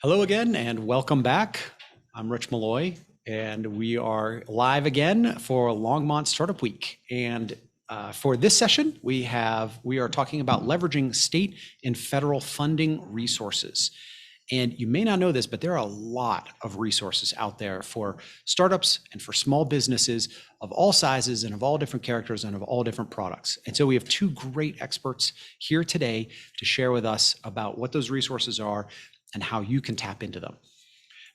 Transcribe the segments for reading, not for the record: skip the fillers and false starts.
Hello again and welcome back. I'm Rich Malloy and we are live again for Longmont Startup Week. And for this session, we are talking about leveraging state and federal funding resources. And you may not know this, but there are a lot of resources out there for startups and for small businesses of all sizes and of all different characters and of all different products. And so we have two great experts here today to share with us about what those resources are and how you can tap into them.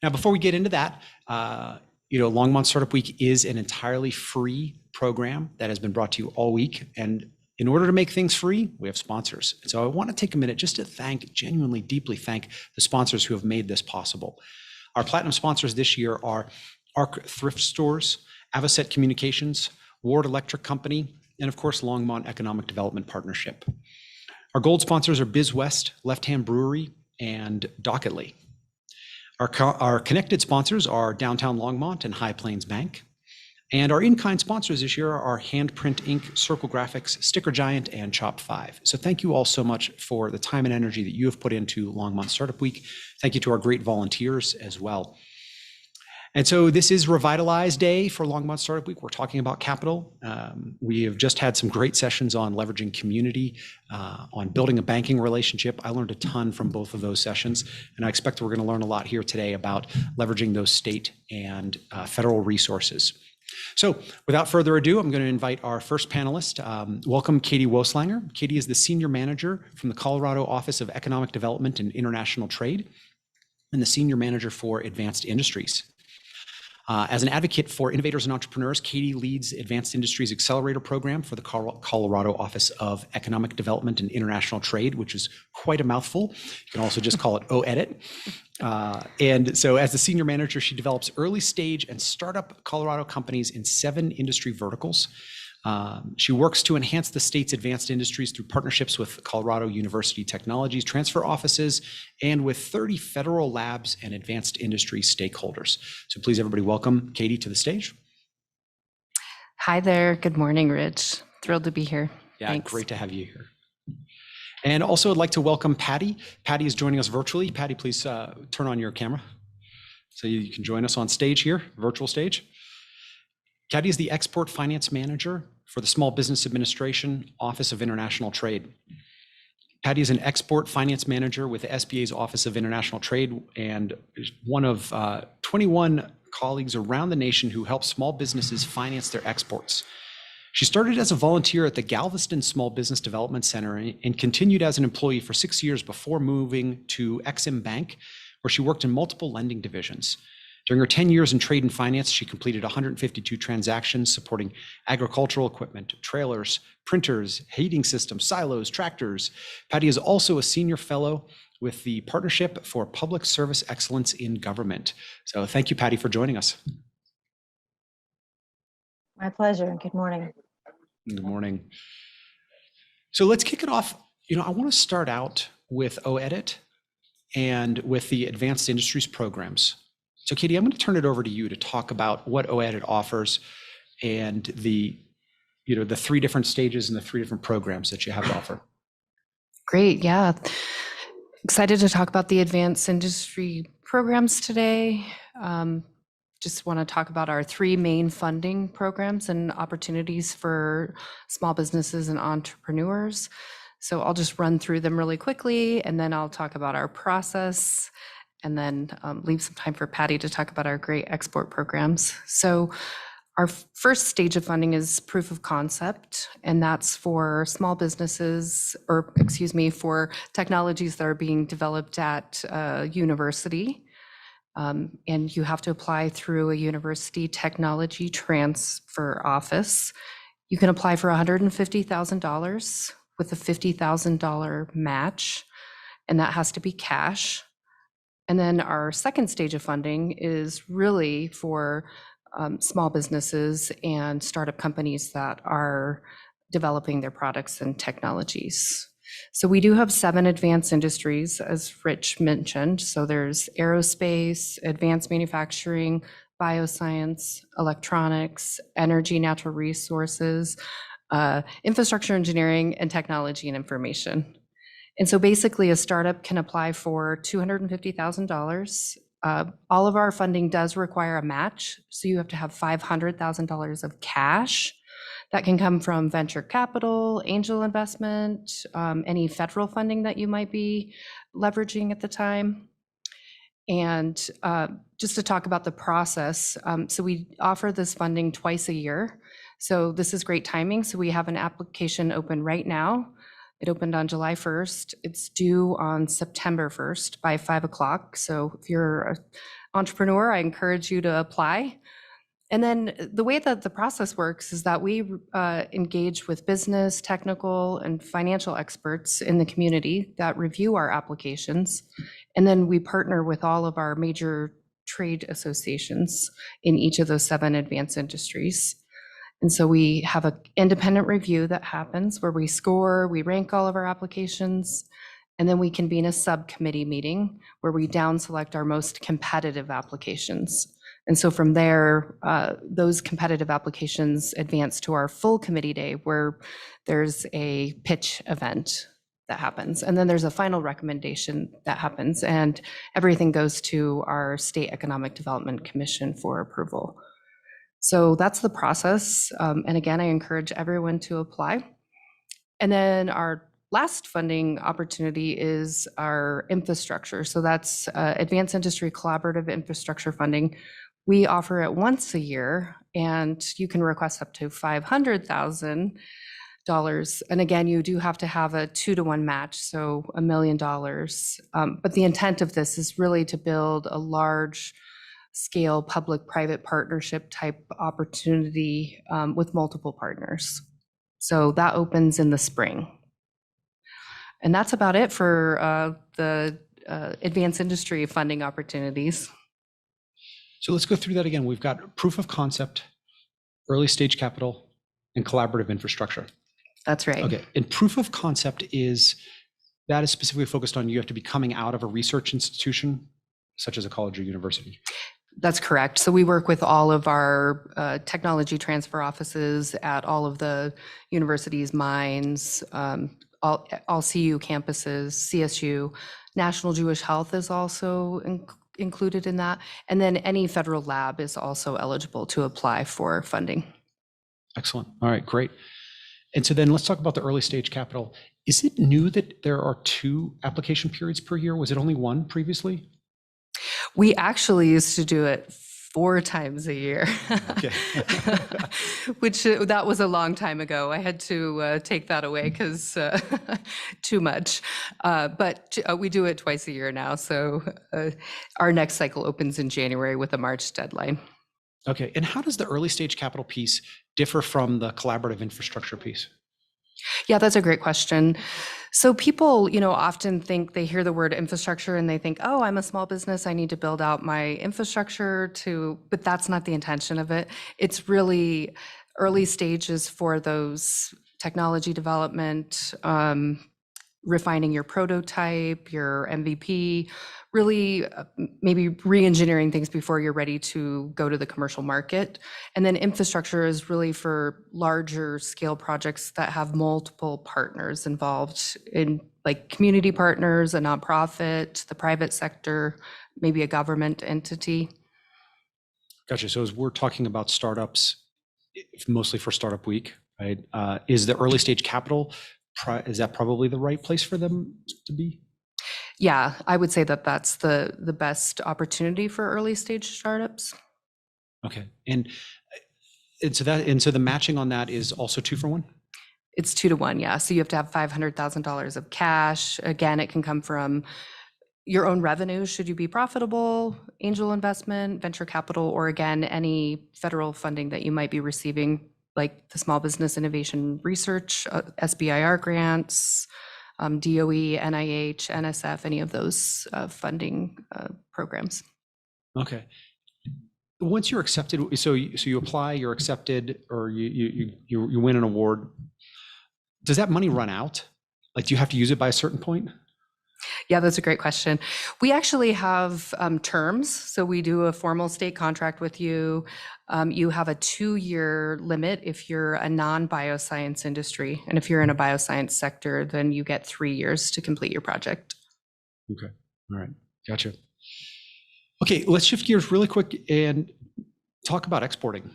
Now, before we get into that, Longmont Startup Week is an entirely free program that has been brought to you all week. And in order to make things free, we have sponsors. And so I want to take a minute just to genuinely, deeply thank the sponsors who have made this possible. Our platinum sponsors this year are ARC Thrift Stores, Avocet Communications, Ward Electric Company, and of course, Longmont Economic Development Partnership. Our gold sponsors are BizWest, Left Hand Brewery, and Docketly. Our connected sponsors are Downtown Longmont and High Plains Bank. And our in-kind sponsors this year are Handprint Inc., Circle Graphics, Sticker Giant, and Chop 5. So thank you all so much for the time and energy that you have put into Longmont Startup Week. Thank you to our great volunteers as well. And so this is Revitalize Day for Longmont Startup Week. We're talking about capital. We have just had some great sessions on leveraging community, on building a banking relationship. I learned a ton from both of those sessions, and I expect we're going to learn a lot here today about leveraging those state and federal resources. So without further ado, I'm going to invite our first panelist. Welcome Katie Woslanger. Katie is the Senior Manager from the Colorado Office of Economic Development and International Trade and the Senior Manager for Advanced Industries. As an advocate for innovators and entrepreneurs, Katie leads Advanced Industries Accelerator Program for the Colorado Office of Economic Development and International Trade, which is quite a mouthful. You can also just call it OEDIT. And so as the senior manager, she develops early stage and startup Colorado companies in 7 industry verticals. She works to enhance the state's advanced industries through partnerships with Colorado University Technologies transfer offices and with 30 federal labs and advanced industry stakeholders. So please, everybody, welcome Katie to the stage. Hi there. Good morning, Rich. Thrilled to be here. Yeah, Thanks. Great to have you here. And also I'd like to welcome Patty. Patty is joining us virtually. Patty, please turn on your camera so you can join us on stage here, virtual stage. Patty is the Export Finance Manager for the Small Business Administration Office of International Trade. Patty is an Export Finance Manager with the SBA's Office of International Trade and is one of 21 colleagues around the nation who help small businesses finance their exports. She started as a volunteer at the Galveston Small Business Development Center and continued as an employee for 6 years before moving to Ex-Im Bank, where she worked in multiple lending divisions. During her 10 years in trade and finance, she completed 152 transactions supporting agricultural equipment, trailers, printers, heating systems, silos, tractors. Patty is also a senior fellow with the Partnership for Public Service Excellence in Government. So thank you, Patty, for joining us. My pleasure. Good morning. Good morning. So let's kick it off. I want to start out with OEDIT and with the Advanced Industries Programs. So Katie, I'm going to turn it over to you to talk about what OEDIT offers and the 3 different stages and the 3 different programs that you have to offer. Great. Yeah. Excited to talk about the Advanced Industry Programs today. Just want to talk about our 3 main funding programs and opportunities for small businesses and entrepreneurs. So I'll just run through them really quickly, and then I'll talk about our process, and then leave some time for Patty to talk about our great export programs. So our first stage of funding is proof of concept, and that's for small businesses, for technologies that are being developed at a university. And you have to apply through a university technology transfer office. You can apply for $150,000 with a $50,000 match, and that has to be cash. And then our second stage of funding is really for small businesses and startup companies that are developing their products and technologies. So we do have 7 advanced industries, as Rich mentioned. So there's aerospace, advanced manufacturing, bioscience, electronics, energy, natural resources, infrastructure engineering, and technology and information. And so basically a startup can apply for $250,000. All of our funding does require a match. So you have to have $500,000 of cash. That can come from venture capital, angel investment, any federal funding that you might be leveraging at the time. And just to talk about the process, so we offer this funding twice a year. So this is great timing. So we have an application open right now. It opened on July 1st. It's due on September 1st by 5 o'clock. So if you're an entrepreneur, I encourage you to apply. And then the way that the process works is that we engage with business, technical, and financial experts in the community that review our applications. And then we partner with all of our major trade associations in each of those 7 advanced industries. And so we have an independent review that happens where we score, we rank all of our applications, and then we convene a subcommittee meeting where we down select our most competitive applications. And so from there, those competitive applications advance to our full committee day where there's a pitch event that happens. And then there's a final recommendation that happens, and everything goes to our State Economic Development Commission for approval. So that's the process. And again, I encourage everyone to apply. And then our last funding opportunity is our infrastructure. So that's Advanced Industry Collaborative Infrastructure Funding. We offer it once a year, and you can request up to $500,000. And again, you do have to have a 2-to-1 match, so $1 million. But the intent of this is really to build a large scale public-private partnership type opportunity with multiple partners. So that opens in the spring. And that's about it for the advanced industry funding opportunities. So let's go through that again. We've got proof of concept, early stage capital, and collaborative infrastructure. That's right. Okay, and proof of concept is specifically focused on you have to be coming out of a research institution, such as a college or university. That's correct. So we work with all of our technology transfer offices at all of the universities, mines, all CU campuses, CSU. National Jewish Health is also included in that. And then any federal lab is also eligible to apply for funding. Excellent. All right, great. And so then let's talk about the early stage capital. Is it new that there are 2 application periods per year? Was it only 1 previously? We actually used to do it 4 times a year, Okay. which that was a long time ago. I had to take that away because too much. But we do it twice a year now. So our next cycle opens in January with a March deadline. Okay. And how does the early stage capital piece differ from the collaborative infrastructure piece? Yeah, that's a great question. So people, often think they hear the word infrastructure and they think, oh, I'm a small business, I need to build out my infrastructure but that's not the intention of it. It's really early stages for those technology development, refining your prototype, your MVP, really maybe re-engineering things before you're ready to go to the commercial market. And then infrastructure is really for larger scale projects that have multiple partners involved in, like community partners, a nonprofit, the private sector, maybe a government entity. Gotcha. So as we're talking about startups, mostly for Startup Week, right? Is the early stage capital, is that probably the right place for them to be? Yeah, I would say that that's the best opportunity for early stage startups. Okay. And so the matching on that is also 2 for 1? It's 2-to-1, yeah. So you have to have $500,000 of cash. Again, it can come from your own revenue, should you be profitable, angel investment, venture capital, or again, any federal funding that you might be receiving, like the Small Business Innovation Research, SBIR grants, DOE, NIH, NSF, any of those funding programs. Okay. Once you're accepted, so you apply, you're accepted, or you win an award. Does that money run out? Like, do you have to use it by a certain point? Yeah, that's a great question. We actually have terms. So we do a formal state contract with you. You have a 2-year limit if you're a non-bioscience industry. And if you're in a bioscience sector, then you get 3 years to complete your project. Okay. All right. Gotcha. Okay, let's shift gears really quick and talk about exporting.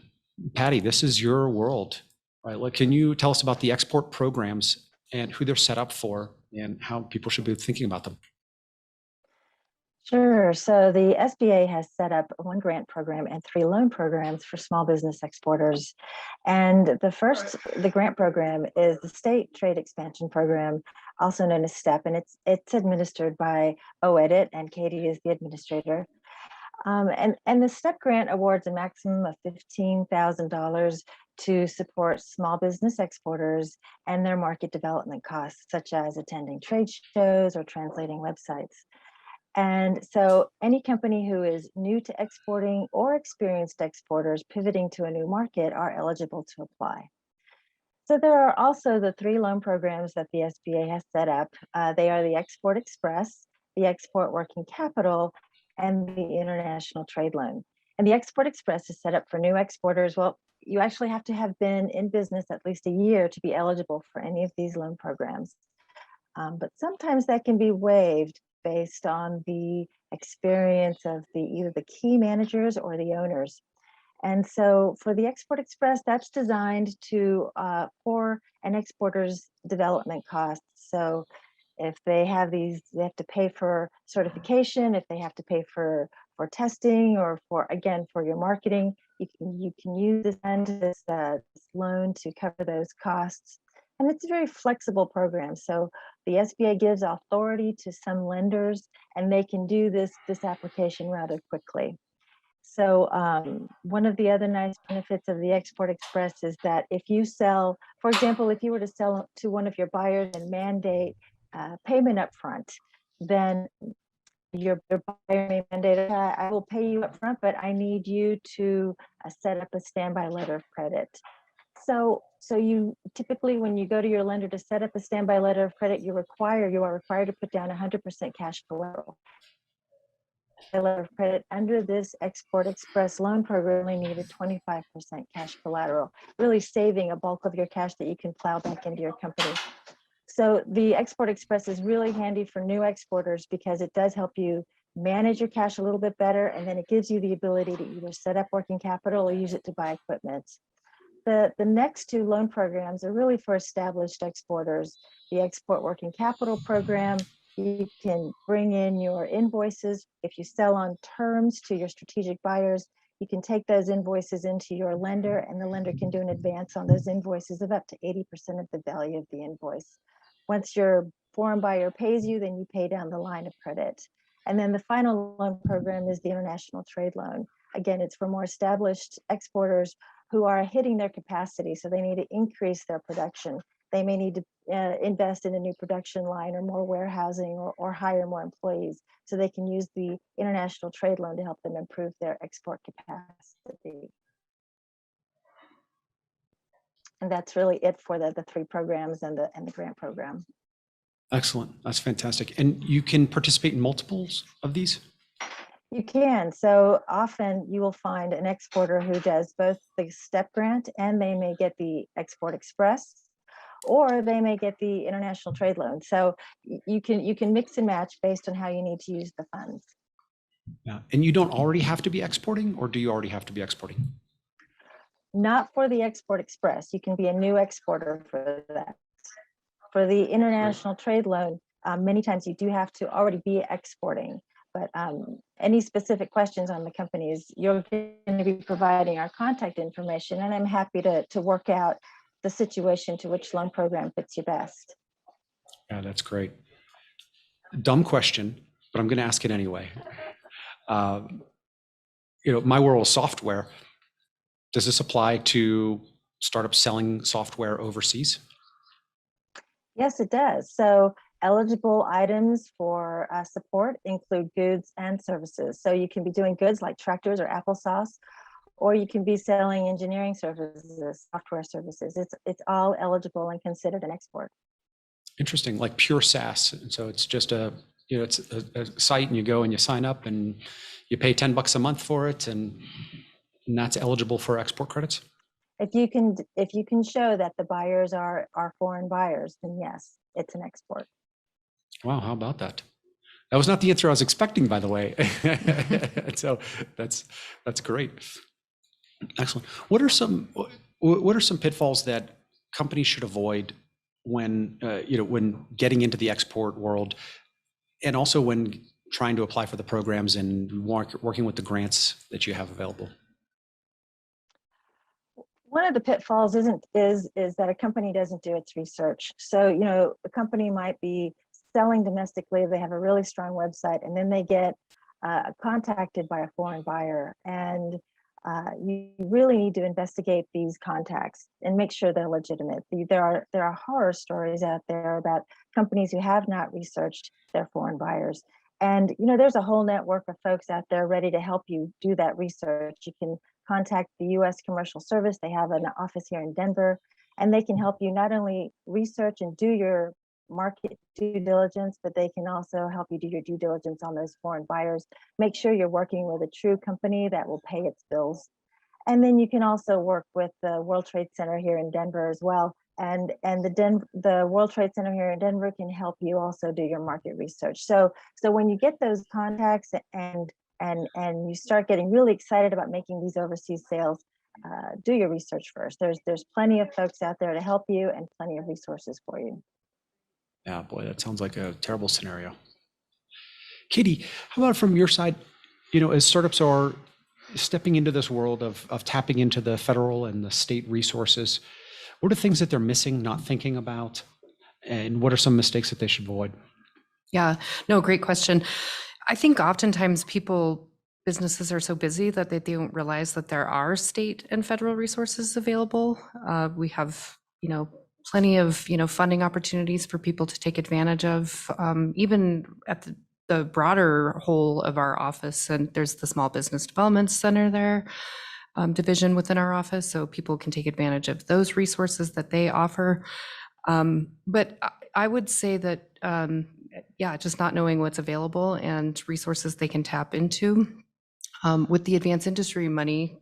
Patty, this is your world, right? Like, can you tell us about the export programs and who they're set up for and how people should be thinking about them? Sure. So the SBA has set up 1 grant program and 3 loan programs for small business exporters. And the grant program is the State Trade Expansion Program, also known as STEP, and it's administered by OEDIT, and Katie is the administrator. And the STEP grant awards a maximum of $15,000 to support small business exporters and their market development costs, such as attending trade shows or translating websites. And so any company who is new to exporting or experienced exporters pivoting to a new market are eligible to apply. So there are also the 3 loan programs that the SBA has set up. They are the Export Express, the Export Working Capital, and the International Trade Loan. And the Export Express is set up for new exporters. Well, you actually have to have been in business at least a year to be eligible for any of these loan programs. But sometimes that can be waived based on the experience of either the key managers or the owners. And so for the Export Express, that's designed for an exporter's development costs. So if they have they have to pay for certification, if they have to pay for testing, or for your marketing, you can use this loan to cover those costs. And it's a very flexible program. So the SBA gives authority to some lenders, and they can do this application rather quickly. So one of the other nice benefits of the Export Express is that if you sell, for example, if you were to sell to one of your buyers and mandate payment up front, then your buyer may mandate, I will pay you up front, but I need you to set up a standby letter of credit. So you typically, when you go to your lender to set up a standby letter of credit, you are required to put down 100% cash collateral. A letter of credit under this Export Express loan program only needed 25% cash collateral, really saving a bulk of your cash that you can plow back into your company. So the Export Express is really handy for new exporters because it does help you manage your cash a little bit better, and then it gives you the ability to either set up working capital or use it to buy equipment. The next 2 loan programs are really for established exporters. The Export Working Capital Program, you can bring in your invoices. If you sell on terms to your strategic buyers, you can take those invoices into your lender, and the lender can do an advance on those invoices of up to 80% of the value of the invoice. Once your foreign buyer pays you, then you pay down the line of credit. And then the final loan program is the International Trade Loan. Again, it's for more established exporters who are hitting their capacity, so they need to increase their production. They may need to invest in a new production line or more warehousing, or hire more employees, so they can use the International Trade Loan to help them improve their export capacity. And that's really it for the 3 programs and the grant program. Excellent. That's fantastic. And you can participate in multiples of these? You can. So often you will find an exporter who does both the STEP grant, and they may get the Export Express, or they may get the International Trade Loan. So you can mix and match based on how you need to use the funds. Yeah. And you don't already have to be exporting, or do you already have to be exporting? Not for the Export Express. You can be a new exporter for that. For the International Trade Loan, many times you do have to already be exporting. But any specific questions on the companies, you're going to be providing our contact information, and I'm happy to work out the situation to which loan program fits you best. Yeah, that's great. Dumb question, but I'm going to ask it anyway. My world is software. Does this apply to startups selling software overseas? Yes, it does. So eligible items for support include goods and services. So you can be doing goods like tractors or applesauce, or you can be selling engineering services, software services. It's all eligible and considered an export. Interesting, like pure SaaS. And so it's just a it's a site and you go and you sign up and you pay $10 a month for it, and that's eligible for export credits? If you can show that the buyers are foreign buyers, then yes, it's an export. Wow, how about that? That was not the answer I was expecting, by the way. So that's great. Excellent. What are some pitfalls that companies should avoid when when getting into the export world, and also when trying to apply for the programs and working with the grants that you have available? One of the pitfalls is that a company doesn't do its research. So, a company might be selling domestically, they have a really strong website, and then they get contacted by a foreign buyer. And you really need to investigate these contacts and make sure they're legitimate. There are horror stories out there about companies who have not researched their foreign buyers. And there's a whole network of folks out there ready to help you do that research. You can contact the U.S. Commercial Service. They have an office here in Denver, and they can help you not only research and do your market due diligence, but they can also help you do your due diligence on those foreign buyers. Make sure you're working with a true company that will pay its bills. And then you can also work with the World Trade Center here in Denver as well. And the World Trade Center here in Denver can help you also do your market research. So when you get those contacts and you start getting really excited about making these overseas sales, do your research first. There's plenty of folks out there to help you and plenty of resources for you. Yeah, boy, that sounds like a terrible scenario. Katie, how about from your side, as startups are stepping into this world of tapping into the federal and the state resources, what are things that they're missing, not thinking about, and what are some mistakes that they should avoid? Yeah, no, great question. I think oftentimes businesses are so busy that they don't realize that there are state and federal resources available. We have, plenty of, funding opportunities for people to take advantage of, even at the broader whole of our office. And there's the Small Business Development Center there, division within our office, so people can take advantage of those resources that they offer. But I would say that, just not knowing what's available and resources they can tap into. With the advanced industry money,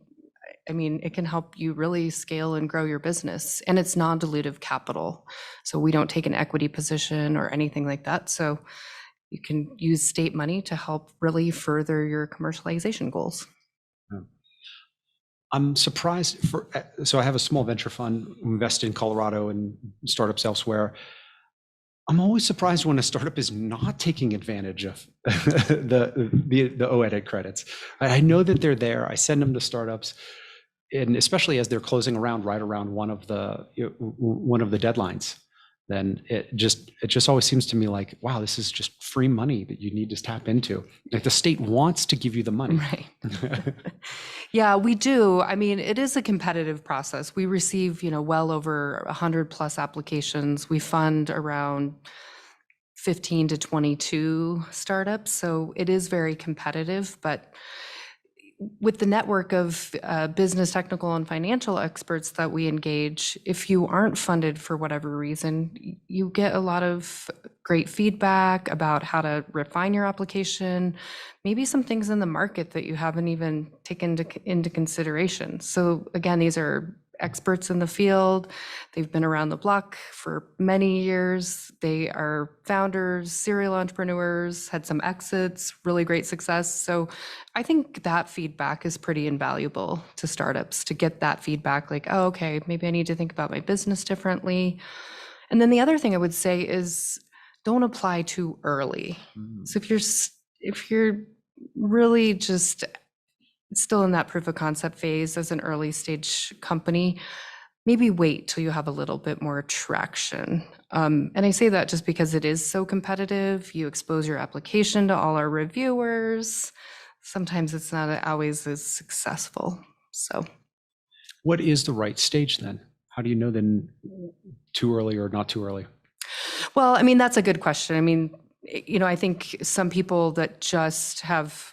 it can help you really scale and grow your business, and it's non-dilutive capital. So we don't take an equity position or anything like that. So you can use state money to help really further your commercialization goals. I'm surprised so I have a small venture fund, invest in Colorado and startups elsewhere. I'm always surprised when a startup is not taking advantage of the OEDIT credits. I know that they're there. I send them to startups, and especially as they're closing right around one of the deadlines, then it just always seems to me like, wow, this is just free money that you need to tap into. Like the state wants to give you the money. Right. Yeah, we do. It is a competitive process. We receive, well over 100 plus applications. We fund around 15 to 22 startups. So it is very competitive, but with the network of business, technical, and financial experts that we engage, if you aren't funded for whatever reason, you get a lot of great feedback about how to refine your application, maybe some things in the market that you haven't even taken into consideration. So again, these are experts in the field. They've been around the block for many years. They are founders, serial entrepreneurs, had some exits, really great success. So I think that feedback is pretty invaluable to startups, to get that feedback like, oh, okay, maybe I need to think about my business differently. And then the other thing I would say is don't apply too early. So if you're really just still in that proof of concept phase as an early stage company, maybe wait till you have a little bit more traction. And I say that just because it is so competitive. You expose your application to all our reviewers. Sometimes it's not always as successful. So what is the right stage then? How do you know then too early or not too early? Well, that's a good question. I think some people that just have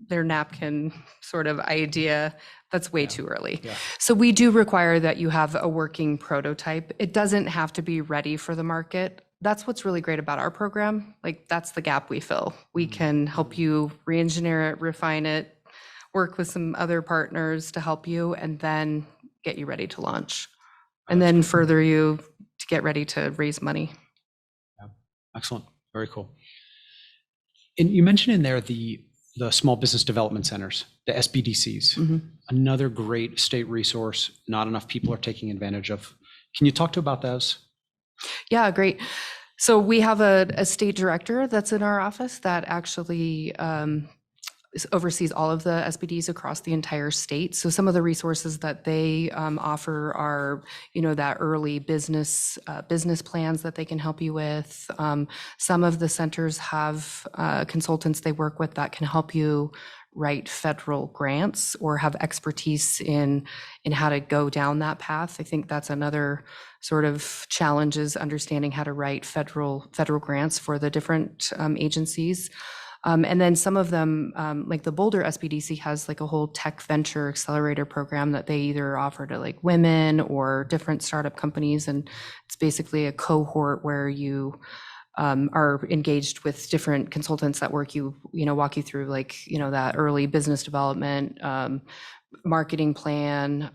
their napkin sort of idea, that's way too early. Yeah. So we do require that you have a working prototype. It doesn't have to be ready for the market. that's what's really great about our program. Like, that's the gap we fill. We can help you re-engineer it, refine it, work with some other partners to help you, and then get you ready to launch. And then further you to get ready to raise money. Yeah. Excellent. Very cool. And you mentioned in there the small business development centers, the SBDCs, another great state resource not enough people are taking advantage of. Can you talk about those? Yeah, great. So we have a state director that's in our office that actually oversees all of the SBDs across the entire state. So some of the resources that they offer are, that early business plans that they can help you with. Some of the centers have consultants they work with that can help you write federal grants or have expertise in how to go down that path. I think that's another sort of challenge, is understanding how to write federal grants for the different agencies. And then some of them, like the Boulder SBDC has like a whole tech venture accelerator program that they either offer to like women or different startup companies. And it's basically a cohort where you are engaged with different consultants that walk you through like, that early business development, marketing plan,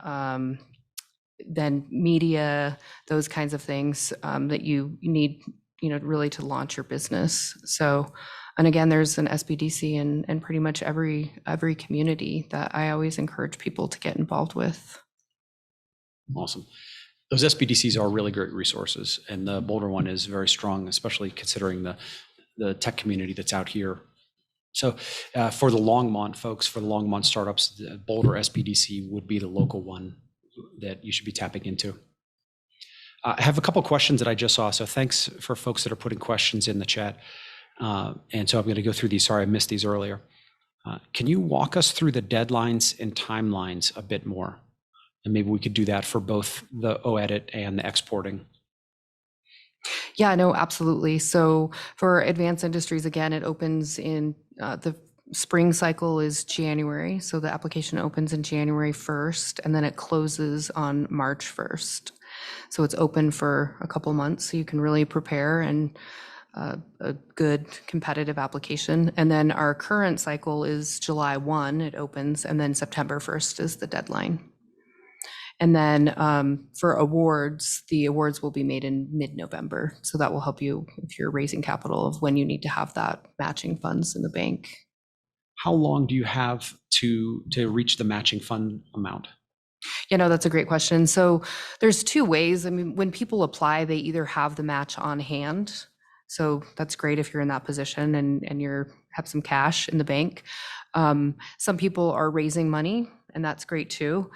then media, those kinds of things that you need, really to launch your business. So, and again, there's an SBDC in pretty much every community that I always encourage people to get involved with. Awesome. Those SBDCs are really great resources, and the Boulder one is very strong, especially considering the tech community that's out here. So for the Longmont folks, for the Longmont startups, the Boulder SBDC would be the local one that you should be tapping into. I have a couple of questions that I just saw, so thanks for folks that are putting questions in the chat. And so I'm going to go through these. Sorry, I missed these earlier. Can you walk us through the deadlines and timelines a bit more? And maybe we could do that for both the OEDIT and the exporting. Yeah, no, absolutely. So for advanced industries, again, it opens in the spring cycle is January. So the application opens in January 1st, and then it closes on March 1st. So it's open for a couple months, so you can really prepare and a good competitive application. And then our current cycle is July 1, it opens, and then September 1st is the deadline. And then for awards, the awards will be made in mid-November. So that will help you if you're raising capital of when you need to have that matching funds in the bank. How long do you have to reach the matching fund amount? That's a great question. So there's two ways. I mean, when people apply, they either have the match on hand. So that's great if you're in that position and you have some cash in the bank. Some people are raising money, and that's great too.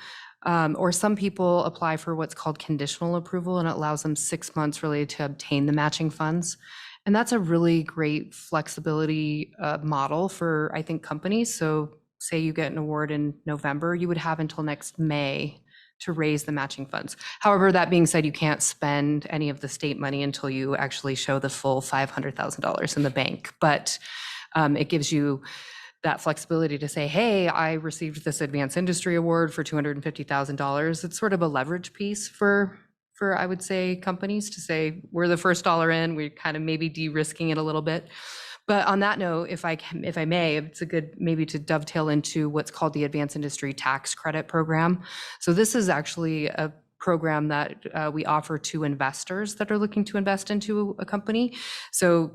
Or some people apply for what's called conditional approval, and it allows them 6 months really to obtain the matching funds. And that's a really great flexibility model for, I think, companies. So say you get an award in November, you would have until next May to raise the matching funds. However, that being said, you can't spend any of the state money until you actually show the full $500,000 in the bank. But it gives you that flexibility to say, hey, I received this advanced industry award for $250,000. It's sort of a leverage piece for I would say companies to say, we're the first dollar in, we're kind of maybe de-risking it a little bit. But on that note, if I may, it's a good maybe to dovetail into what's called the Advanced Industry Tax Credit Program. So this is actually a program that we offer to investors that are looking to invest into a company. So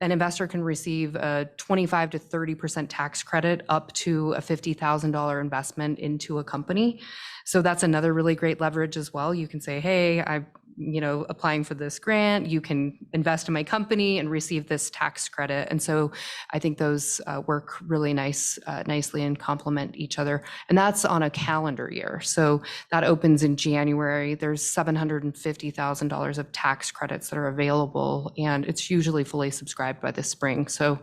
an investor can receive a 25 to 30% tax credit up to a $50,000 investment into a company. So that's another really great leverage as well. You can say, hey, I'm applying for this grant, you can invest in my company and receive this tax credit. And so I think those work really nicely and complement each other. And that's on a calendar year. So that opens in January. There's $750,000 of tax credits that are available, and it's usually fully subscribed by the spring. So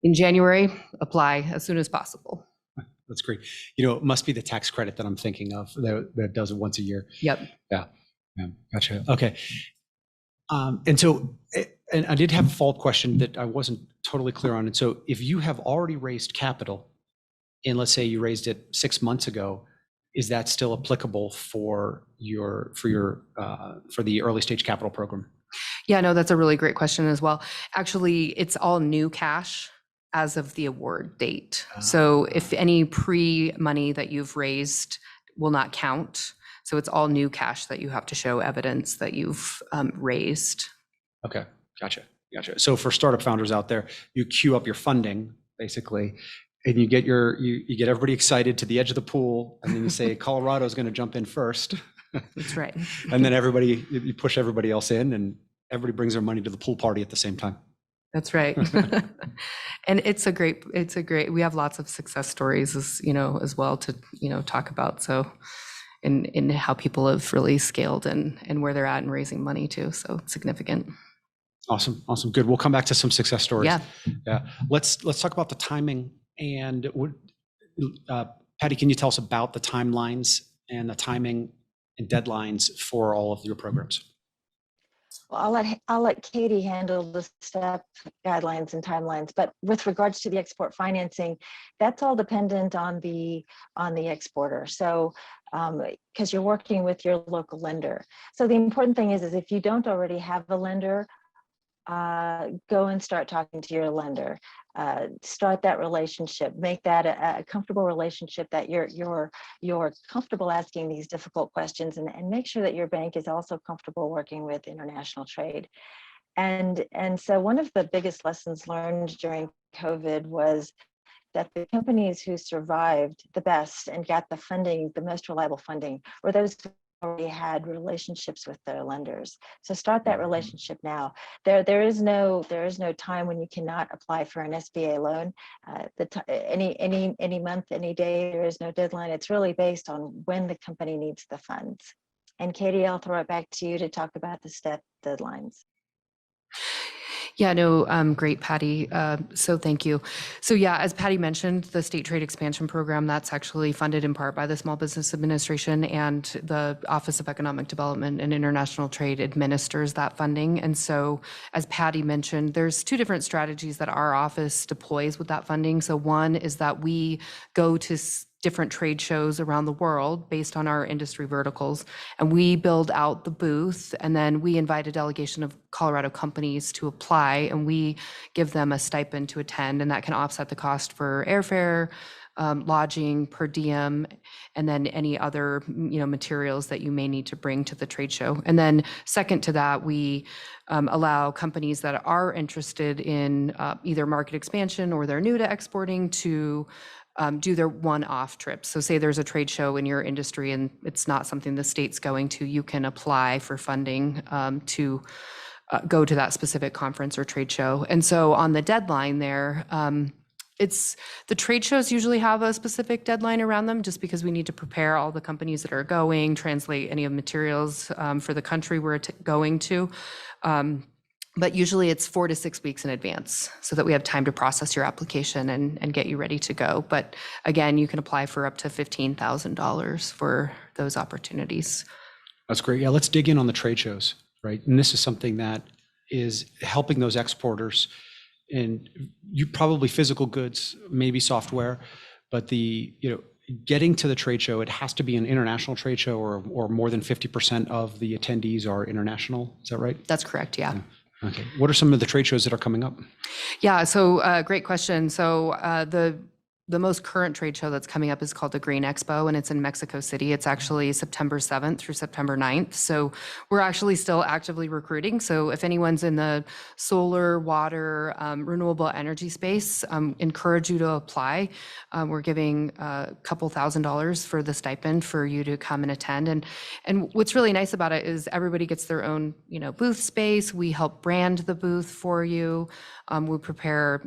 in January, apply as soon as possible. That's great. It must be the tax credit that I'm thinking of that does it once a year. Yep. Yeah. Gotcha. Okay. And I did have a follow-up question that I wasn't totally clear on. And so if you have already raised capital, and let's say you raised it 6 months ago, is that still applicable for the early stage capital program? Yeah, no, that's a really great question as well. Actually, it's all new cash as of the award date. So if any pre-money that you've raised will not count. So it's all new cash that you have to show evidence that you've raised. Okay, gotcha. So for startup founders out there, you queue up your funding basically, and you get you get everybody excited to the edge of the pool, and then you say Colorado's going to jump in first. That's right. And then you push everybody else in, and everybody brings their money to the pool party at the same time. That's right. And it's a great, we have lots of success stories as well to, talk about. So in how people have really scaled and where they're at and raising money too. So it's significant. Awesome. Good. We'll come back to some success stories. Yeah. Let's talk about the timing. And Patty, can you tell us about the timelines and the timing and deadlines for all of your programs? Well, I'll let Katie handle the step guidelines and timelines. But with regards to the export financing, that's all dependent on the exporter. So because you're working with your local lender. So the important thing is if you don't already have a lender, go and start talking to your lender. Start that relationship. Make that a comfortable relationship that you're comfortable asking these difficult questions, and make sure that your bank is also comfortable working with international trade. And so one of the biggest lessons learned during COVID was that the companies who survived the best and got the funding, the most reliable funding, were those who already had relationships with their lenders. So start that relationship now. There is no time when you cannot apply for an SBA loan. Any month, any day, there is no deadline. It's really based on when the company needs the funds. And Katie, I'll throw it back to you to talk about the step deadlines. Yeah, no, great, Patty. So thank you. So yeah, as Patty mentioned, the State Trade Expansion Program, that's actually funded in part by the Small Business Administration, and the Office of Economic Development and International Trade administers that funding. And so as Patty mentioned, there's two different strategies that our office deploys with that funding. So one is that we go to different trade shows around the world based on our industry verticals. And we build out the booth, and then we invite a delegation of Colorado companies to apply, and we give them a stipend to attend, and that can offset the cost for airfare, lodging, per diem, and then any other materials that you may need to bring to the trade show. And then second to that, we allow companies that are interested in either market expansion or they're new to exporting to do their one-off trips. So say there's a trade show in your industry and it's not something the state's going to, you can apply for funding to go to that specific conference or trade show. And so on the deadline there, the trade shows usually have a specific deadline around them, just because we need to prepare all the companies that are going, translate any of the materials for the country we're going to. But usually it's 4 to 6 weeks in advance so that we have time to process your application and get you ready to go. But again, you can apply for up to $15,000 for those opportunities. That's great. Yeah, let's dig in on the trade shows, right? And this is something that is helping those exporters, and you probably physical goods, maybe software, but getting to the trade show, it has to be an international trade show, or more than 50% of the attendees are international. Is that right? That's correct, yeah. Okay. What are some of the trade shows that are coming up? Yeah, so great question. So the most current trade show that's coming up is called the Green Expo, and it's in Mexico City. It's actually September 7th through September 9th. So we're actually still actively recruiting. So if anyone's in the solar, water, renewable energy space, encourage you to apply. We're giving a couple $1,000s for the stipend for you to come and attend. And what's really nice about it is everybody gets their own, booth space. We help brand the booth for you. We prepare,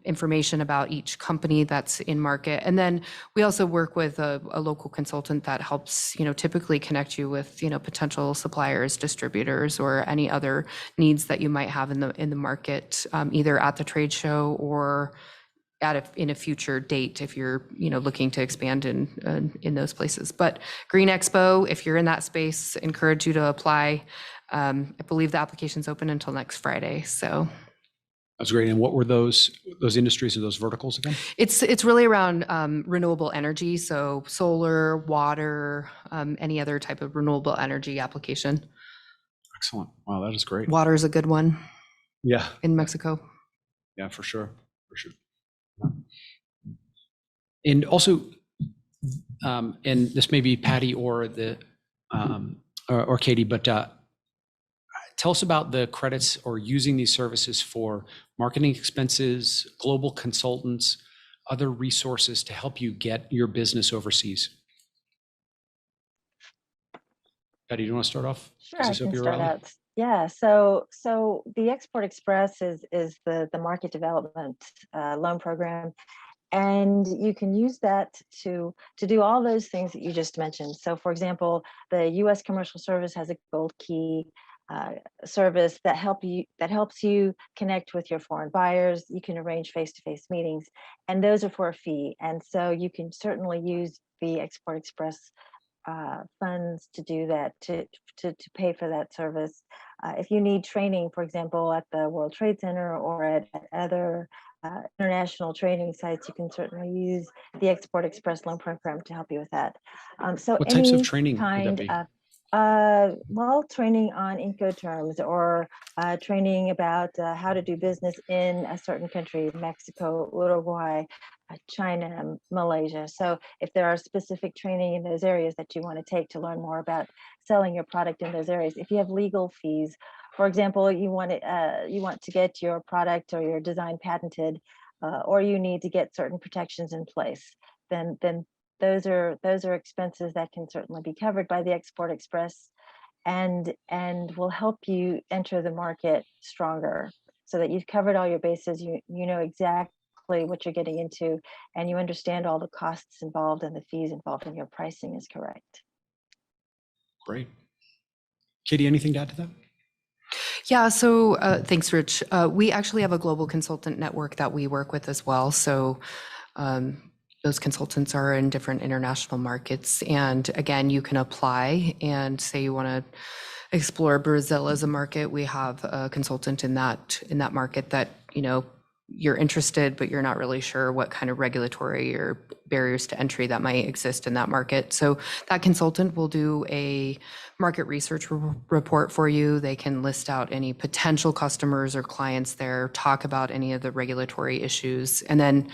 information about each company that's in market. And then we also work with a local consultant that helps, typically connect you with, potential suppliers, distributors, or any other needs that you might have in the market, either at the trade show or in a future date if you're, looking to expand in those places. But Green Expo, if you're in that space, encourage you to apply. I believe the application's open until next Friday. So. That's great. And what were those industries or those verticals again? It's really around renewable energy, so solar, water, any other type of renewable energy application. Excellent. Wow, that is great. Water is a good one Yeah, in Mexico. yeah, for sure, for sure. And also, and this may be Patty or or Katie, but tell us about the credits or using these services for marketing expenses, global consultants, other resources to help you get your business overseas. Patty, do you want to start off? Sure, Is I this up can your start alley? out. Yeah, so the Export Express is the market development loan program, and you can use that to do all those things that you just mentioned. So, for example, the U.S. Commercial Service has a Gold Key service that helps you connect with your foreign buyers. You can arrange face-to-face meetings, and those are for a fee. And so you can certainly use the Export Express funds to do that, to pay for that service. If you need training, for example, at the World Trade Center or at other international training sites, you can certainly use the Export Express loan program to help you with that. So What types of any training would that kind be? of well, training on Incoterms or training about how to do business in a certain country, Mexico, Uruguay, China, Malaysia. So if there are specific training in those areas that you want to take to learn more about selling your product in those areas, if you have legal fees, for example, you want to get your product or your design patented, or you need to get certain protections in place, then those are expenses that can certainly be covered by the Export Express, and will help you enter the market stronger, so that you've covered all your bases. You know exactly what you're getting into, and you understand all the costs involved and the fees involved, and your pricing is correct. Great. Katie, anything to add to that? Yeah, so thanks, Rich. We actually have a global consultant network that we work with as well. So those consultants are in different international markets. And again, you can apply and say you want to explore Brazil as a market. We have a consultant in that market that, you're interested, but you're not really sure what kind of regulatory or barriers to entry that might exist in that market. So that consultant will do a market research report for you. They can list out any potential customers or clients there, talk about any of the regulatory issues. And then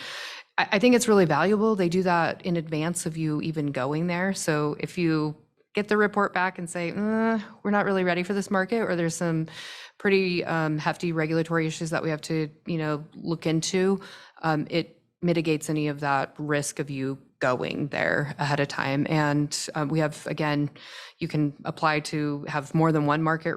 I think it's really valuable. They do that in advance of you even going there. So if you get the report back and say, we're not really ready for this market, or there's some pretty hefty regulatory issues that we have to, look into, it mitigates any of that risk of you going there ahead of time. And we have, again, you can apply to have more than one market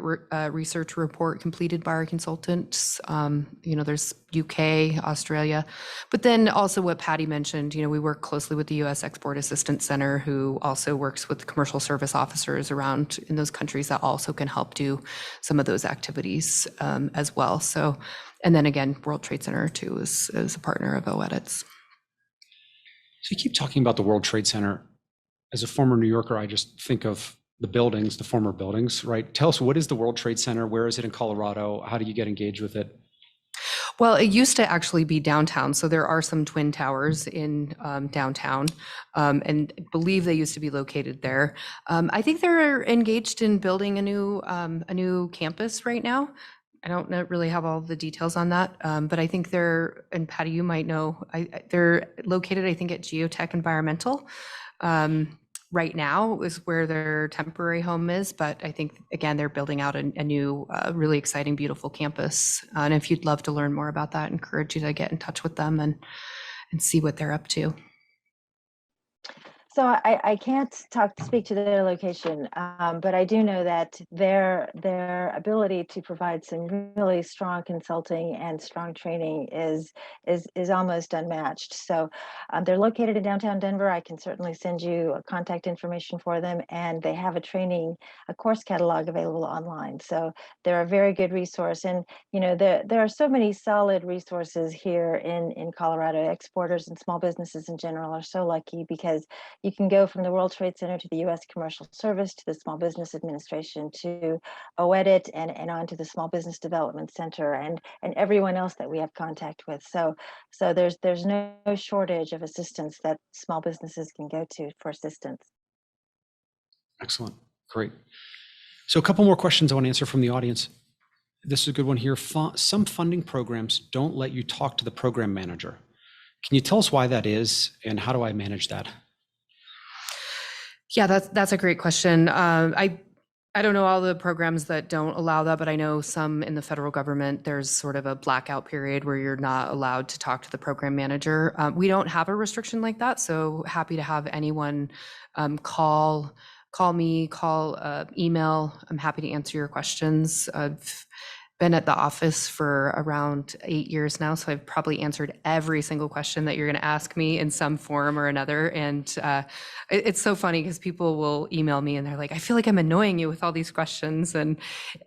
research report completed by our consultants. There's UK, Australia, but then also what Patty mentioned, we work closely with the U.S. Export Assistance Center, who also works with the commercial service officers around in those countries that also can help do some of those activities as well. So, and then again, World Trade Center too is a partner of OEDITs. So you keep talking about the World Trade Center. As a former New Yorker, I just think of the buildings, the former buildings, right? Tell us, what is the World Trade Center? Where is it in Colorado? How do you get engaged with it? Well, it used to actually be downtown. So there are some twin towers in downtown, and I believe they used to be located there. I think they're engaged in building a new campus right now. I don't really have all the details on that, but I think and Patty, you might know, they're located, I think, at Geotech Environmental. Right now is where their temporary home is, but I think, again, they're building out a new, really exciting, beautiful campus. And if you'd love to learn more about that, I encourage you to get in touch with them and see what they're up to. So I can't speak to their location, but I do know that their ability to provide some really strong consulting and strong training is almost unmatched. So they're located in downtown Denver. I can certainly send you contact information for them, and they have a course catalog available online. So they're a very good resource. And there are so many solid resources here in Colorado. Exporters and small businesses in general are so lucky, because you can go from the World Trade Center to the U.S. Commercial Service to the Small Business Administration to OEDIT and on to the Small Business Development Center and everyone else that we have contact with. So there's no shortage of assistance that small businesses can go to for assistance. Excellent. Great. So a couple more questions I want to answer from the audience. This is a good one here. Some funding programs don't let you talk to the program manager. Can you tell us why that is, and how do I manage that? Yeah, that's a great question. I don't know all the programs that don't allow that, but I know some in the federal government, there's sort of a blackout period where you're not allowed to talk to the program manager. We don't have a restriction like that, so happy to have anyone call me, email. I'm happy to answer your questions. I've been at the office for around 8 years now, so I've probably answered every single question that you're going to ask me in some form or another. And it's so funny because people will email me and they're like, I feel like I'm annoying you with all these questions.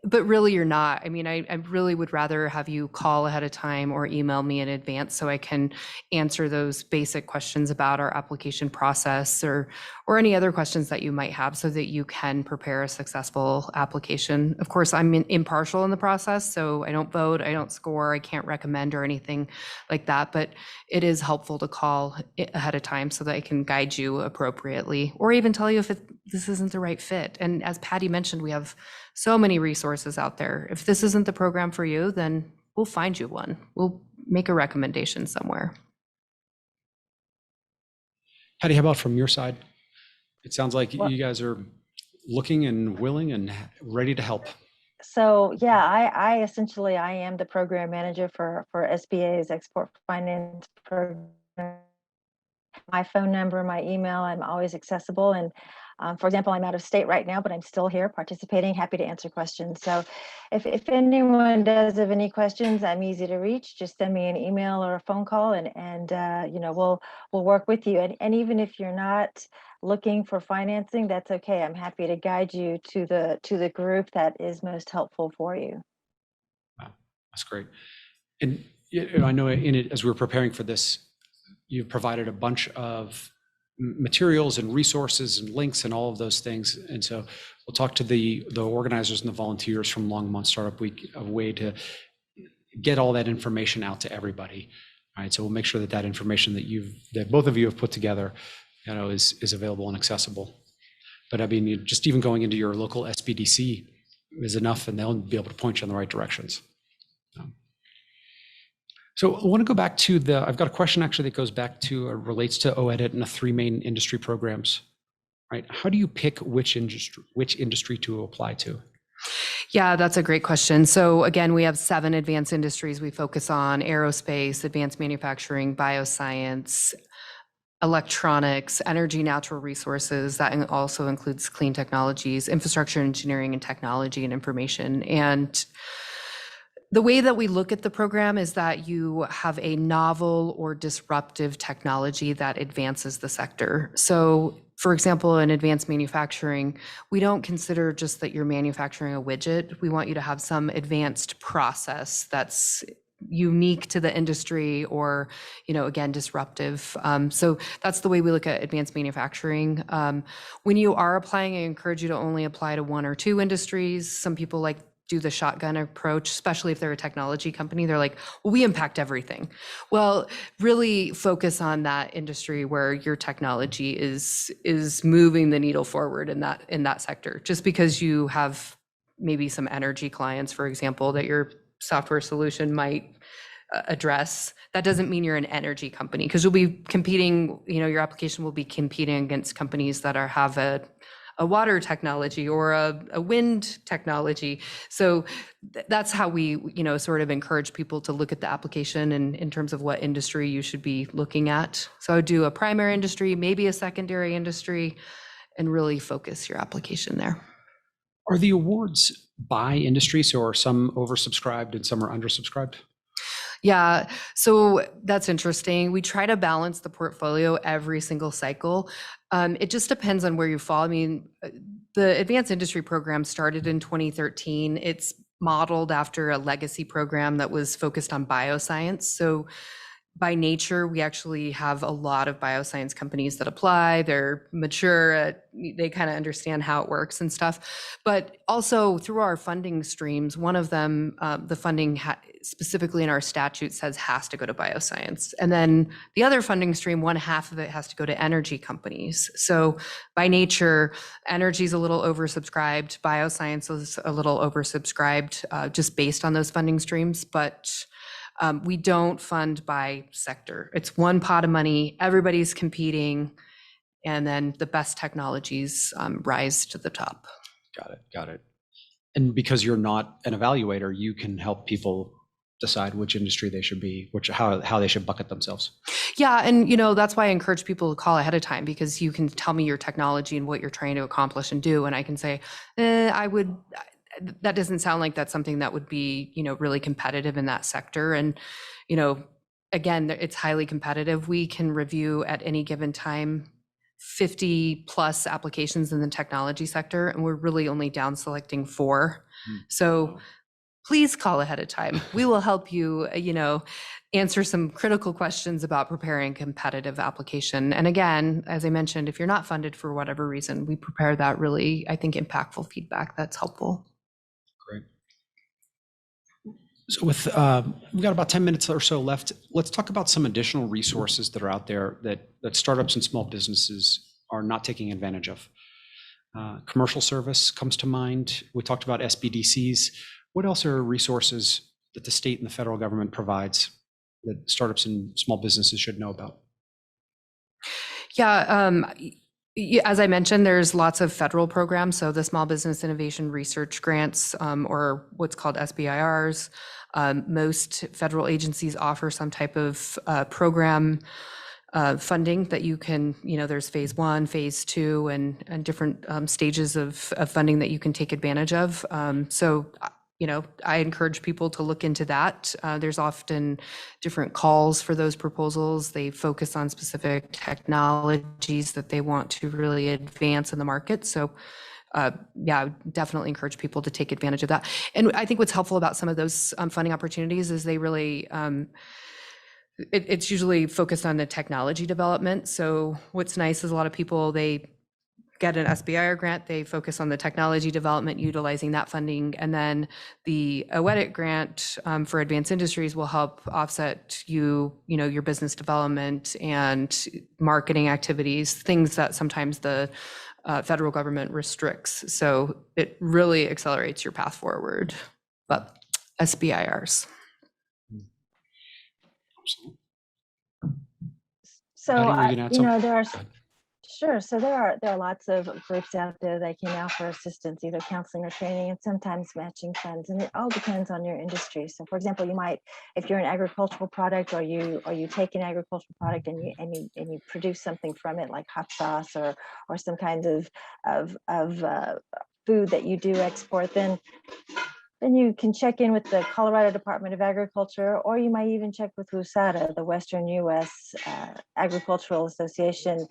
But really you're not. I mean, I really would rather have you call ahead of time or email me in advance so I can answer those basic questions about our application process or any other questions that you might have so that you can prepare a successful application. Of course, I'm impartial in the process, so I don't vote, I don't score, I can't recommend or anything like that, but it is helpful to call ahead of time so that I can guide you appropriately or even tell you if this isn't the right fit. And as Patty mentioned, we have so many resources out there. If this isn't the program for you, then we'll find you one. We'll make a recommendation somewhere. Patty, how about from your side? It sounds like Well, you guys are looking and willing and ready to help. So yeah, I essentially I am the program manager for SBA's Export Finance Program. My phone number, my email, I'm always accessible. And for example, I'm out of state right now, but I'm still here participating, happy to answer questions. So if anyone does have any questions, I'm easy to reach. Just send me an email or a phone call and you know, we'll work with you. And even if you're not looking for financing, that's okay. I'm happy to guide you to the group that is most helpful for you. Wow, that's great. And I know in it, as we were preparing for this, you've provided a bunch of materials and resources and links and all of those things. And so we'll talk to the organizers and the volunteers from Longmont Startup Week, a way to get all that information out to everybody. All right, so we'll make sure that information that both of you have put together, you know, is available and accessible. But I mean, just even going into your local SBDC is enough, and they'll be able to point you in the right directions. So I want to go back to I've got a question actually that goes back to, relates to OEDIT and the three main industry programs, right? How do you pick which industry to apply to? Yeah, that's a great question. So again, we have 7 advanced industries we focus on: aerospace, advanced manufacturing, bioscience, electronics, energy, natural resources. That also includes clean technologies, infrastructure, engineering, and technology and information. And the way that we look at the program is that you have a novel or disruptive technology that advances the sector. So, for example, in advanced manufacturing, we don't consider just that you're manufacturing a widget. We want you to have some advanced process that's unique to the industry or, you know, again, disruptive. So that's the way we look at advanced manufacturing. When you are applying, I encourage you to only apply to 1 or 2 industries. Some people like do the shotgun approach, especially if they're a technology company. They're like, well, we impact everything. Well, really focus on that industry where your technology is moving the needle forward in that sector. Just because you have maybe some energy clients, for example, that your software solution might address, that doesn't mean you're an energy company, because you'll be competing, you know, your application will be competing against companies that have a water technology or a wind technology. So that's how we, you know, sort of encourage people to look at the application and in terms of what industry you should be looking at. So I would do a primary industry, maybe a secondary industry, and really focus your application there. Are the awards by industry, so are some oversubscribed and some are undersubscribed? Yeah, so that's interesting. We try to balance the portfolio every single cycle. It just depends on where you fall. I mean, the Advanced Industry Program started in 2013. It's modeled after a legacy program that was focused on bioscience. So by nature, we actually have a lot of bioscience companies that apply. They're mature, they kind of understand how it works and stuff. But also through our funding streams, one of them, the funding specifically in our statute says has to go to bioscience. And then the other funding stream, one half of it has to go to energy companies. So by nature, energy is a little oversubscribed, bioscience is a little oversubscribed, just based on those funding streams. But we don't fund by sector. It's one pot of money, everybody's competing, and then the best technologies rise to the top. Got it. And because you're not an evaluator, you can help people decide which industry they should be, how they should bucket themselves. Yeah, and that's why I encourage people to call ahead of time, because you can tell me your technology and what you're trying to accomplish and do, and I can say, that doesn't sound like that's something that would be, really competitive in that sector. And, again, it's highly competitive. We can review at any given time 50 plus applications in the technology sector, and we're really only down selecting 4. So please call ahead of time. We will help you, answer some critical questions about preparing competitive application. And again, as I mentioned, if you're not funded for whatever reason, we prepare that really, I think, impactful feedback that's helpful. Great. So we've got about 10 minutes or so left. Let's talk about some additional resources that are out there that startups and small businesses are not taking advantage of. Commercial service comes to mind. We talked about SBDCs. What else are resources that the state and the federal government provides that startups and small businesses should know about? Yeah, as I mentioned, there's lots of federal programs. So the Small Business Innovation Research Grants, or what's called SBIRs. Most federal agencies offer some type of program funding that you can, there's phase 1, phase 2, and different stages of funding that you can take advantage of. So I encourage people to look into that. There's often different calls for those proposals. They focus on specific technologies that they want to really advance in the market. So yeah, I would definitely encourage people to take advantage of that. And I think what's helpful about some of those funding opportunities is they really, it's usually focused on the technology development. So what's nice is a lot of people, they get an SBIR grant, they focus on the technology development, utilizing that funding, and then the OEDIT grant for advanced industries will help offset your business development and marketing activities, things that sometimes the federal government restricts. So it really accelerates your path forward. But SBIRs. So there are. Go ahead. Sure. So there are lots of groups out there that can offer assistance, either counseling or training, and sometimes matching funds. And it all depends on your industry. So, for example, you might, if you're an agricultural product, or you take an agricultural product and you produce something from it, like hot sauce or some kinds of food that you do export, then you can check in with the Colorado Department of Agriculture, or you might even check with WUSADA, the Western U.S. Agricultural Association.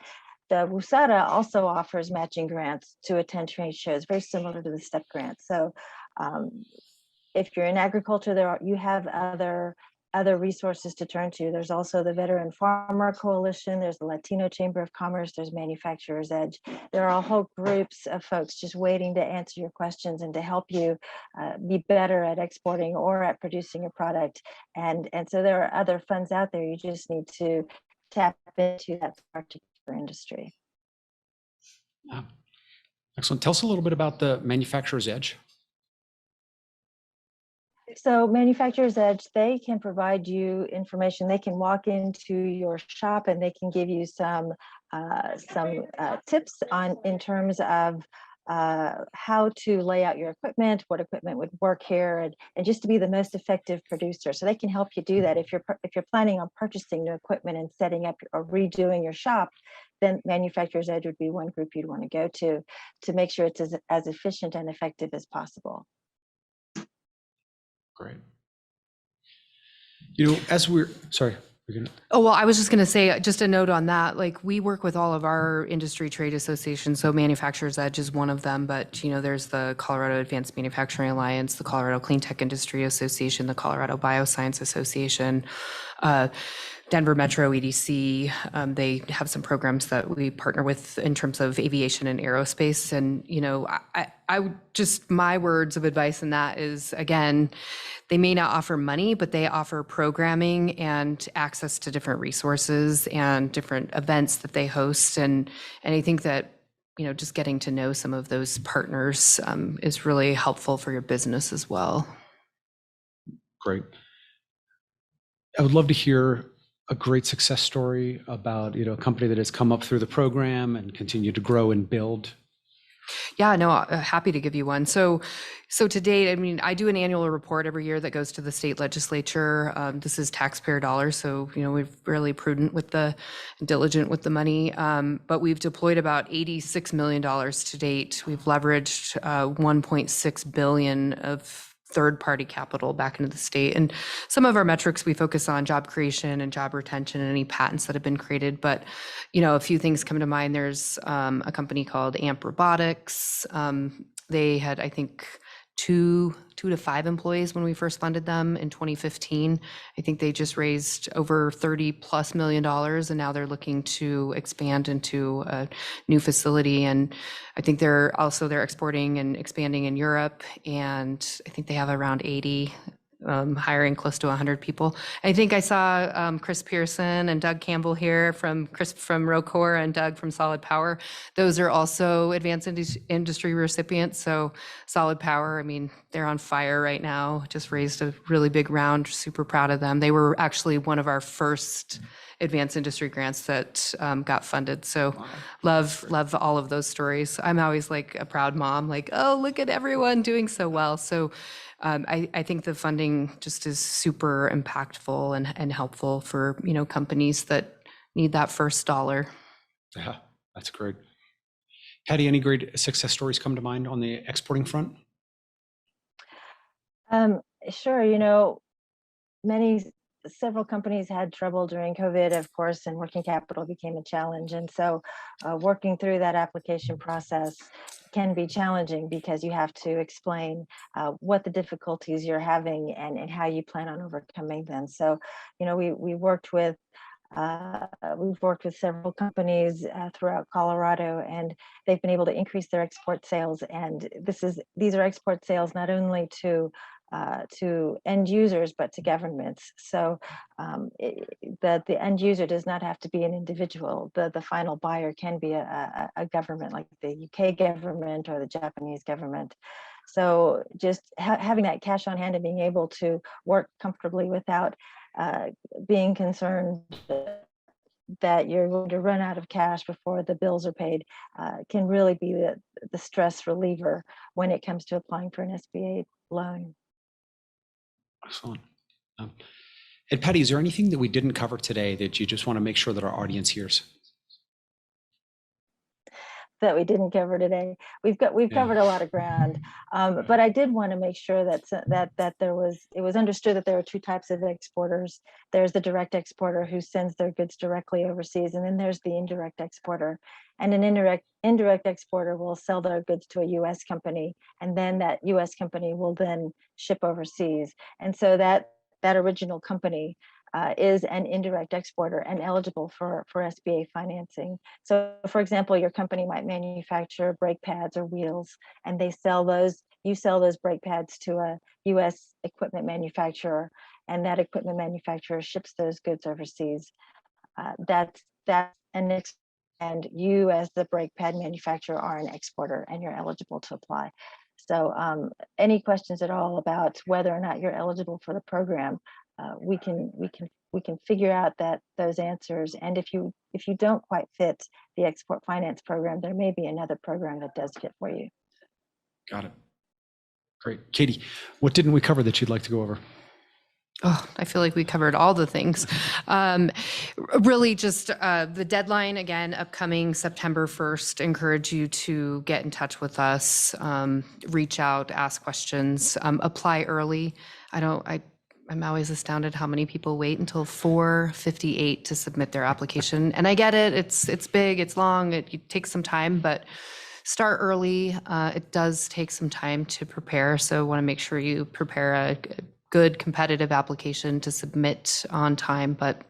The WUSADA also offers matching grants to attend trade shows, very similar to the STEP grant. So if you're in agriculture, you have other resources to turn to. There's also the Veteran Farmer Coalition, there's the Latino Chamber of Commerce, there's Manufacturer's Edge. There are whole groups of folks just waiting to answer your questions and to help you be better at exporting or at producing a product. And so there are other funds out there. You just need to tap into that particular industry. Excellent. Tell us a little bit about the Manufacturer's Edge. So Manufacturer's Edge, they can provide you information. They can walk into your shop and they can give you some tips in terms of how to lay out your equipment, what equipment would work here, and just to be the most effective producer. So they can help you do that. If you're planning on purchasing new equipment and setting up or redoing your shop, then Manufacturer's Edge would be one group you'd want to go to make sure it's as efficient and effective as possible. Great. As we're sorry. Oh, well, I was just going to say, just a note on that, like we work with all of our industry trade associations. So Manufacturer's Edge is one of them, but there's the Colorado Advanced Manufacturing Alliance, the Colorado Clean Tech Industry Association, the Colorado Bioscience Association. Denver Metro EDC. They have some programs that we partner with in terms of aviation and aerospace. And, I would just, my words of advice in that is, again, they may not offer money, but they offer programming and access to different resources and different events that they host. And I think that, just getting to know some of those partners is really helpful for your business as well. Great. I would love to hear a great success story about, a company that has come up through the program and continue to grow and build. Yeah, no, happy to give you one. So to date, I mean, I do an annual report every year that goes to the state legislature. This is taxpayer dollars, so we're really prudent with diligent with the money. But we've deployed about $86 million to date. We've leveraged 1.6 billion of third-party capital back into the state. And some of our metrics, we focus on job creation and job retention and any patents that have been created. But, a few things come to mind. There's a company called AMP Robotics. They had, I think, two to five employees when we first funded them in 2015. I think they just raised over $30+ million, and now they're looking to expand into a new facility. And I think they're exporting and expanding in Europe, and I think they have around 80, hiring close to 100 people. I think I saw Chris Pearson and Doug Campbell here, Chris from Rocor and Doug from Solid Power. Those are also advanced industry recipients. So Solid Power, I mean, they're on fire right now. Just raised a really big round. Super proud of them. They were actually one of our first advanced industry grants that got funded. So love all of those stories. I'm always like a proud mom, like, oh, look at everyone doing so well. So I think the funding just is super impactful and helpful for, companies that need that first dollar. Yeah, that's great. Patty, any great success stories come to mind on the exporting front? Sure. Several companies had trouble during COVID, of course, and working capital became a challenge. And so working through that application process can be challenging because you have to explain what the difficulties you're having and how you plan on overcoming them. So, we've worked with several companies throughout Colorado, and they've been able to increase their export sales. And these are export sales not only to end users, but to governments. So that the end user does not have to be an individual. The final buyer can be a government, like the UK government or the Japanese government. So just having that cash on hand and being able to work comfortably without being concerned that you're going to run out of cash before the bills are paid can really be the stress reliever when it comes to applying for an SBA loan. Excellent. And Patty, is there anything that we didn't cover today that you just want to make sure that our audience hears? That we didn't cover today. We've covered a lot of ground, but I did want to make sure that it was understood that there are two types of exporters. There's the direct exporter who sends their goods directly overseas, and then there's the indirect exporter. And an indirect exporter will sell their goods to a U.S. company, and then that U.S. company will then ship overseas. And so that original company is an indirect exporter and eligible for SBA financing. So, for example, your company might manufacture brake pads or wheels, and you sell those brake pads to a U.S. equipment manufacturer, and that equipment manufacturer ships those goods overseas. That's and you, as the brake pad manufacturer, are an exporter, and you're eligible to apply. So, any questions at all about whether or not you're eligible for the program? We can figure out those answers. And if you don't quite fit the export finance program, there may be another program that does fit for you. Got it. Great. Katie, what didn't we cover that you'd like to go over? Oh, I feel like we covered all the things. Really just the deadline, again, upcoming September 1st. Encourage you to get in touch with us, reach out, ask questions, apply early. I'm always astounded how many people wait until 4:58 to submit their application. And I get it. It's big, it's long, it takes some time, but start early. It does take some time to prepare. So want to make sure you prepare a good competitive application to submit on time, but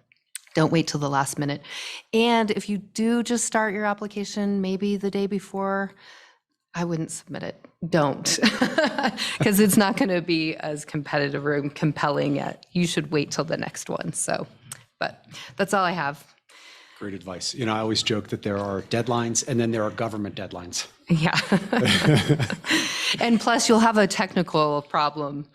Don't wait till the last minute. And if you do just start your application, maybe the day before, I wouldn't submit it. Don't, because it's not going to be as competitive or compelling yet. You should wait till the next one. So, but that's all I have. Great advice. You know, I always joke that there are deadlines and then there are government deadlines. Yeah. And plus you'll have a technical problem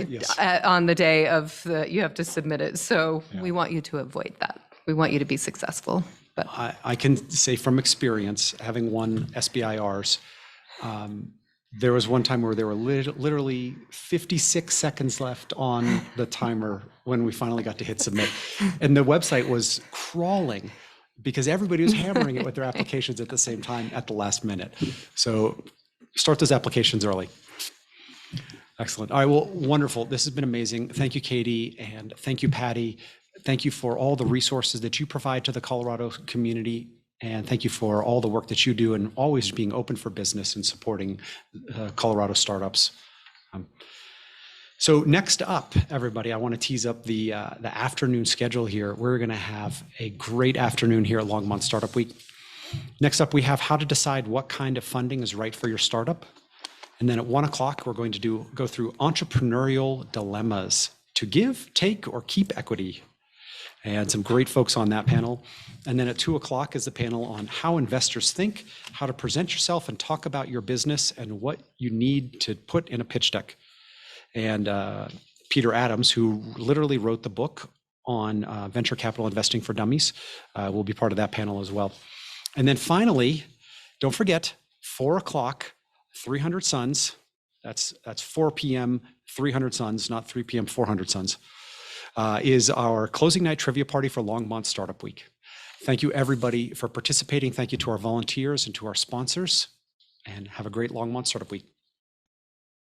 Yes. on the day of you have to submit it. So we want you to avoid that. We want you to be successful. But I can say from experience, having won SBIRs, there was one time where there were literally 56 seconds left on the timer when we finally got to hit submit. And the website was crawling because everybody was hammering it with their applications at the same time at the last minute. So start those applications early. Excellent. All right, well, wonderful. This has been amazing. Thank you, Katie, and thank you, Patty. Thank you for all the resources that you provide to the Colorado community. And thank you for all the work that you do and always being open for business and supporting Colorado startups. So next up, everybody, I want to tease up the afternoon schedule here. We're going to have a great afternoon here at Longmont Startup Week. Next up, we have how to decide what kind of funding is right for your startup. And then at 1 o'clock, we're going to go through entrepreneurial dilemmas to give, take, or keep equity. And some great folks on that panel. And then at 2 o'clock is the panel on how investors think, how to present yourself and talk about your business and what you need to put in a pitch deck. And Peter Adams, who literally wrote the book on venture capital investing for dummies, will be part of that panel as well. And then finally, don't forget, 4 o'clock, 300 Suns. That's 4 p.m., 300 Suns, not 3 p.m., 400 Suns. Is our closing night trivia party for Longmont Startup Week. Thank you, everybody, for participating. Thank you to our volunteers and to our sponsors. And have a great Longmont Startup Week.